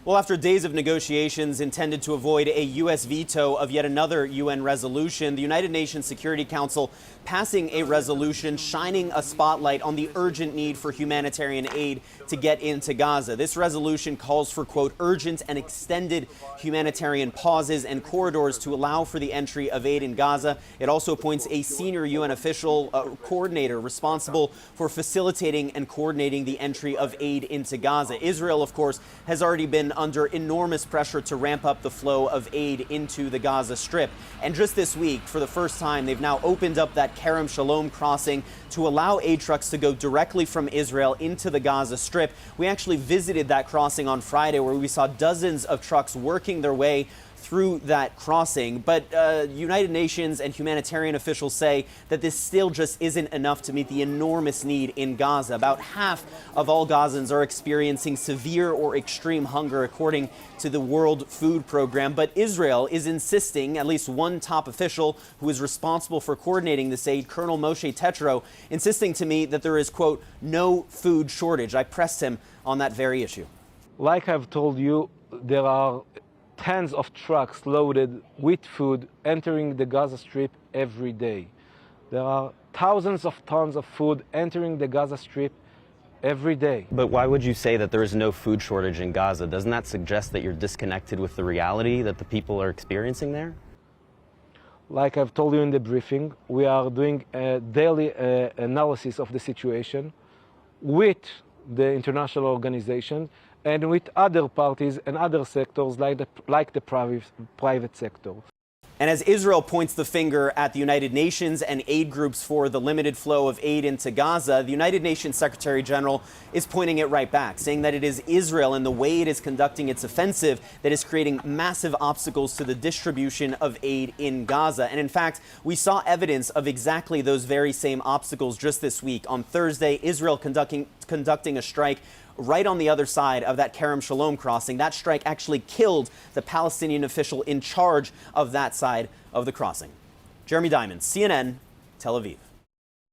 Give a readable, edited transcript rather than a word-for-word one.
Well, after days of negotiations intended to avoid a U.S. veto of yet another UN resolution, the United Nations Security Council passing a resolution shining a spotlight on the urgent need for humanitarian aid to get into Gaza. This resolution calls for, quote, urgent and extended humanitarian pauses and corridors to allow for the entry of aid in Gaza. It also appoints a senior UN official coordinator responsible for facilitating and coordinating the entry of aid into Gaza. Israel, of course, has already been under enormous pressure to ramp up the flow of aid into the Gaza Strip. And just this week, for the first time, they've now opened up that Kerem Shalom crossing to allow aid trucks to go directly from Israel into the Gaza Strip. We actually visited that crossing on Friday, where we saw dozens of trucks working their way through that crossing. But United Nations and humanitarian officials say that this still just isn't enough to meet the enormous need in Gaza. About half of all Gazans are experiencing severe or extreme hunger, according to the World Food Program. But Israel is insisting, at least one top official who is responsible for coordinating this aid, Colonel Moshie Teitrou, insisting to me that there is, quote, no food shortage. I pressed him on that very issue. Like I've told you, there are tens of trucks loaded with food entering the Gaza Strip every day. There are thousands of tons of food entering the Gaza Strip every day. But why would you say that there is no food shortage in Gaza? Doesn't that suggest that you're disconnected with the reality that the people are experiencing there? Like I've told you in the briefing, we are doing a daily analysis of the situation with the international organization and with other parties and other sectors like the private sector. And as Israel points the finger at the United Nations and aid groups for the limited flow of aid into Gaza, the United Nations Secretary General is pointing it right back, saying that it is Israel and the way it is conducting its offensive that is creating massive obstacles to the distribution of aid in Gaza. And in fact, we saw evidence of exactly those very same obstacles just this week. On Thursday, Israel conducting a strike right on the other side of that Kerem Shalom crossing. That strike actually killed the Palestinian official in charge of that side of the crossing. Jeremy Diamond, CNN, Tel Aviv.